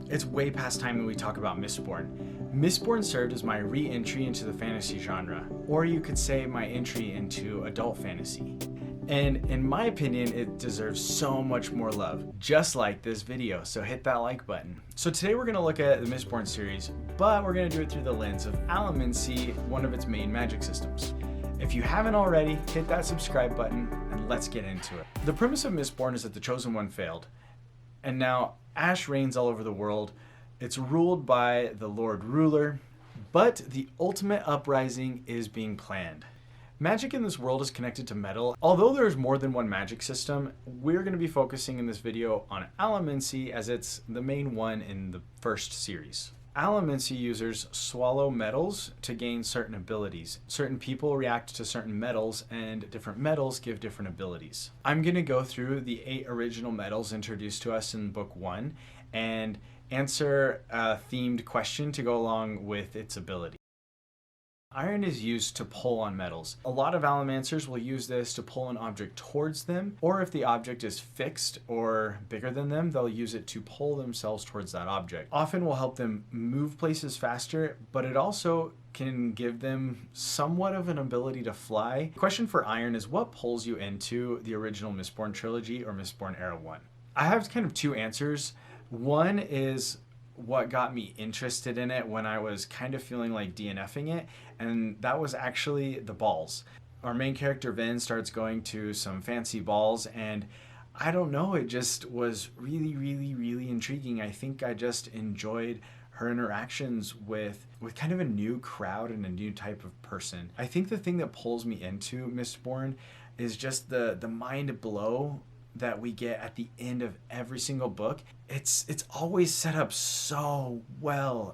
It's way past time that we talk about Mistborn. Mistborn served as my re-entry into the fantasy genre, or you could say my entry into adult fantasy. And in my opinion, it deserves so much more love, just like this video, so hit that like button. So today we're gonna look at the Mistborn series, but we're gonna do it through the lens of Allomancy, one of its main magic systems. If you haven't already, hit that subscribe button and let's get into it. The premise of Mistborn is that the Chosen One failed, and now ash reigns all over the world. It's ruled by the Lord Ruler, but the ultimate uprising is being planned. Magic in this world is connected to metal. Although there's more than one magic system, we're going to be focusing in this video on Allomancy as it's the main one in the first series. Allomancy users swallow metals to gain certain abilities. Certain people react to certain metals, and different metals give different abilities. I'm going to go through the 8 original metals introduced to us in book 1 and answer a themed question to go along with its ability. Iron is used to pull on metals. A lot of allomancers will use this to pull an object towards them, or if the object is fixed or bigger than them, they'll use it to pull themselves towards that object. Often will help them move places faster, but it also can give them somewhat of an ability to fly. The question for Iron is what pulls you into the original Mistborn trilogy or Mistborn Era 1? I have kind of 2 answers. One is what got me interested in it when I was kind of feeling like DNFing it, and that was actually the balls. Our main character Vin starts going to some fancy balls, and I don't know, it just was really intriguing. I think I just enjoyed her interactions with kind of a new crowd and a new type of person. I think the thing that pulls me into Mistborn is just the mind blow that we get at the end of every single book. It's always set up so well.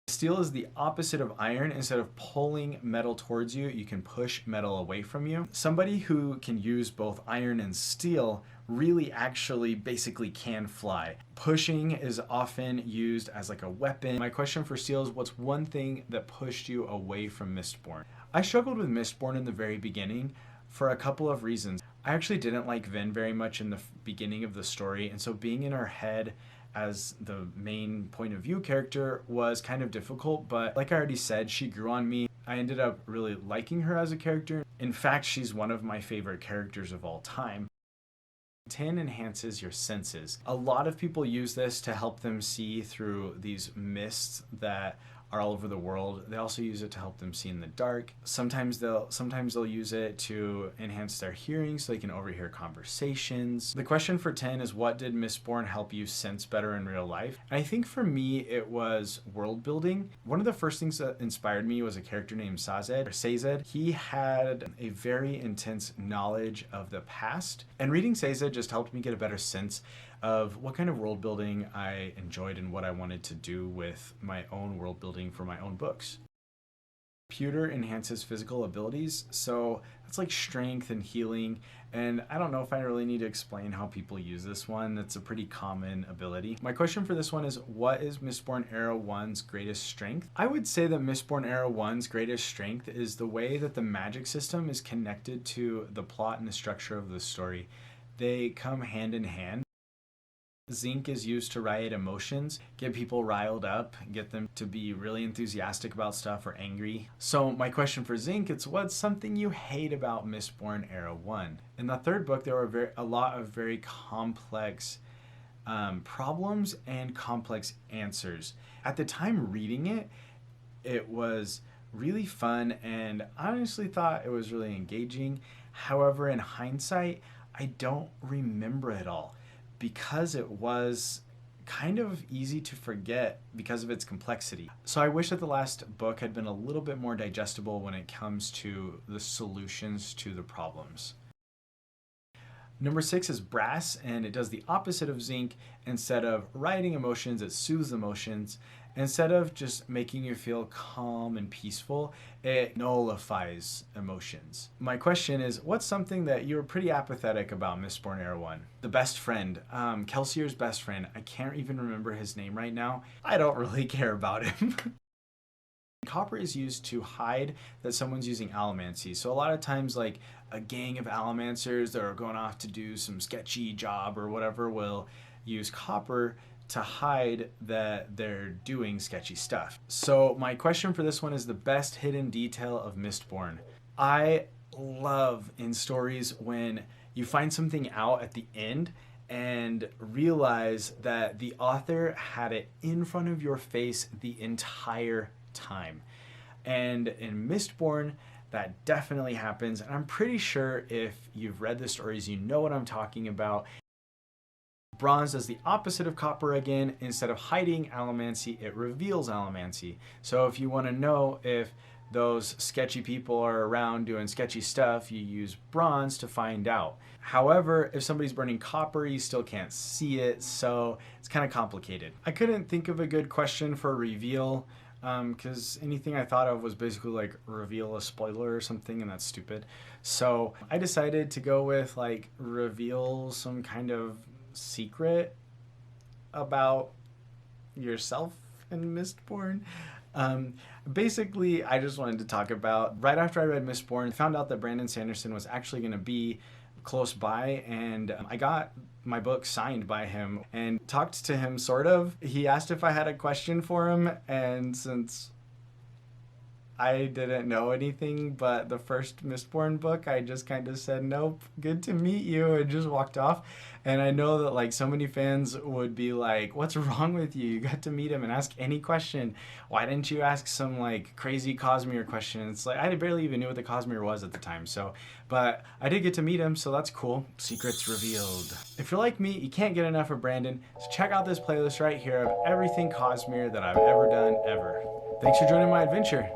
Steel is the opposite of iron. Instead of pulling metal towards you, you can push metal away from you. Somebody who can use both iron and steel really actually basically can fly. Pushing is often used as like a weapon. My question for Steel is what's one thing that pushed you away from Mistborn? I struggled with Mistborn in the very beginning for a couple of reasons. I actually didn't like Vin very much in the beginning of the story, and so being in her head as the main point of view character was kind of difficult, but like I already said, she grew on me. I ended up really liking her as a character. In fact, she's one of my favorite characters of all time. Tin enhances your senses. A lot of people use this to help them see through these mists that are all over the world. They also use it to help them see in the dark. Sometimes they'll use it to enhance their hearing so they can overhear conversations. The question for 10 is what did Mistborn help you sense better in real life? And I think for me it was world building. One of the first things that inspired me was a character named Sazed. He had a very intense knowledge of the past, and reading Sazed just helped me get a better sense of what kind of world building I enjoyed and what I wanted to do with my own world building for my own books. Pewter enhances physical abilities, so that's like strength and healing, and I don't know if I really need to explain how people use this one. That's a pretty common ability. My question for this one is what is Mistborn Era 1's greatest strength? I would say that Mistborn Era 1's greatest strength is the way that the magic system is connected to the plot and the structure of the story. They come hand in hand. Zinc is used to riot emotions, get people riled up, get them to be really enthusiastic about stuff or angry. So my question for Zinc is what's something you hate about Mistborn Era 1? In the 3rd book, there were a lot of very complex problems and complex answers. At the time reading it, it was really fun and I honestly thought it was really engaging. However, in hindsight, I don't remember it all, because it was kind of easy to forget because of its complexity. So I wish that the last book had been a little bit more digestible when it comes to the solutions to the problems. Number 6 is brass, and it does the opposite of zinc. Instead of rioting emotions, it soothes emotions. Instead of just making you feel calm and peaceful, it nullifies emotions. My question is, what's something that you're pretty apathetic about Mistborn Era 1? The best friend, Kelsier's best friend. I can't even remember his name right now. I don't really care about him. Copper is used to hide that someone's using allomancy. So a lot of times, like a gang of allomancers that are going off to do some sketchy job or whatever will use copper to hide that they're doing sketchy stuff. So my question for this one is the best hidden detail of Mistborn. I love in stories when you find something out at the end and realize that the author had it in front of your face the entire time. And in Mistborn, that definitely happens. And I'm pretty sure if you've read the stories, you know what I'm talking about. Bronze does the opposite of copper again. Instead of hiding allomancy, it reveals allomancy. So if you want to know if those sketchy people are around doing sketchy stuff, you use bronze to find out. However, if somebody's burning copper, you still can't see it, so it's kind of complicated. I couldn't think of a good question for reveal, because anything I thought of was basically like reveal a spoiler or something, and that's stupid. So I decided to go with like reveal some kind of secret about yourself in Mistborn. Basically, I just wanted to talk about, right after I read Mistborn, I found out that Brandon Sanderson was actually going to be close by, and I got my book signed by him and talked to him sort of. He asked if I had a question for him, and since I didn't know anything but the first Mistborn book, I just kind of said, nope, good to meet you, and just walked off. And I know that like so many fans would be like, what's wrong with you? You got to meet him and ask any question. Why didn't you ask some like crazy Cosmere question? It's like, I barely even knew what the Cosmere was at the time. So, but I did get to meet him, so that's cool. Secrets revealed. If you're like me, you can't get enough of Brandon, so check out this playlist right here of everything Cosmere that I've ever done, ever. Thanks for joining my adventure.